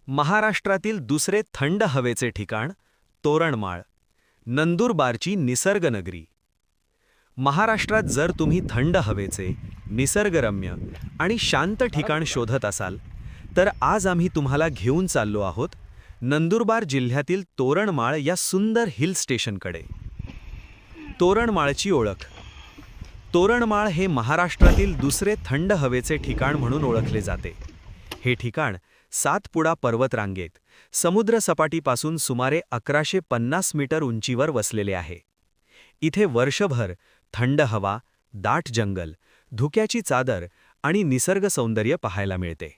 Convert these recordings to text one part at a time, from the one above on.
महाराष्ट्रातील दुसरे थंड हवेचे ठिकाण तोरणमाळ, नंदुरबारची निसर्गनगरी। महाराष्ट्रात जर तुम्ही थंड हवेचे, निसर्गरम्य आणि शांत ठिकाण शोधत असाल, तर आज आम्ही तुम्हाला घेऊन चाललो आहोत नंदुरबार जिल्ह्यातील तोरणमाळ या सुंदर हिल स्टेशनकडे। तोरणमाळची ओळख। तोरणमाळ हे महाराष्ट्रातील दुसरे थंड हवेचे ठिकाण म्हणून ओळखले जाते। हे ठिकाण सातपुडा पर्वतरांगेत समुद्र सपाटीपासून सुमारे 1150 मीटर उंचीवर वसलेले आहे। इथे वर्षभर थंड हवा, दाट जंगल, धुक्याची चादर आणि निसर्ग सौंदर्य पाहायला मिळते।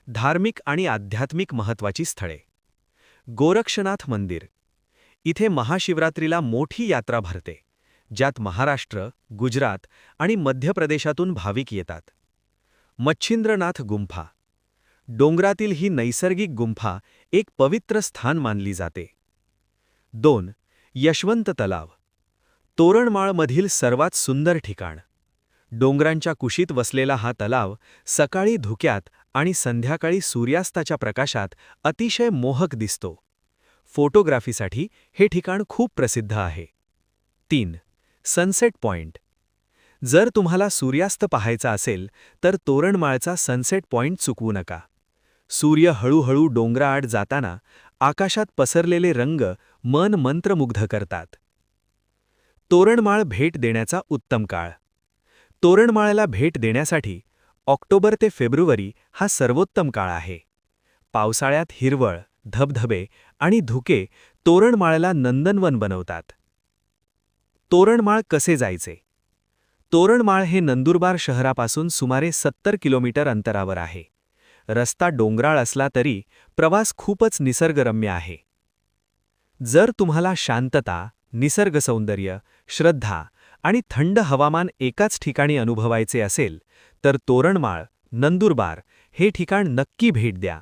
धार्मिक आणि आध्यात्मिक महत्त्वाची स्थळे। गोरक्षनाथ मंदिर। इथे महाशिवरात्रीला मोठी यात्रा भरते, ज्यात महाराष्ट्र, गुजरात आणि मध्य प्रदेशातून भाविक येतात। मच्छिंद्रनाथ गुंफा। डोंगरातील ही नैसर्गिक गुंफा एक पवित्र स्थान मानली जाते। 2. यशवंत तलाव। तोरणमाळमधील सर्वात सुंदर ठिकाण। डोंगरांच्या कुशीत वसलेला हा तलाव सकाळी धुक्यात आणि संध्याकाळी सूर्यास्ताच्या प्रकाशात अतिशय मोहक दिसतो। फोटोग्राफीसाठी हे ठिकाण खूप प्रसिद्ध आहे। 3. Sunset point. जर तुम्हाला सूर्यास्त पाहायचा असेल तर तोरणमाळचा सनसेट पॉइंट चुकवू नका। सूर्य हळूहळू डोंगराआड जाताना आकाशात पसरलेले रंग मन मंत्रमुग्ध करतात। तोरणमाळ भेट देण्याचा उत्तम काळ। तोरणमाळला भेट देण्यासाठी ऑक्टोबर ते फेब्रुवारी हा सर्वोत्तम काळ आहे। पावसाळ्यात हिरवळ, धबधबे आणि धुके तोरणमाळला नंदनवन बनवतात। तोरणमाळ कसे जायचे? तोरणमाळ हे नंदुरबार शहरापासून सुमारे 70 किलोमीटर अंतरावर आहे। रस्ता डोंगराळ असला तरी प्रवास खूपच निसर्गरम्य आहे। जर तुम्हाला शांतता, निसर्ग सौंदर्य, श्रद्धा आणि थंड हवामान एकाच ठिकाणी अनुभवायचे असेल तर तोरणमाळ, नंदुरबार हे ठिकाण नक्की भेट द्या।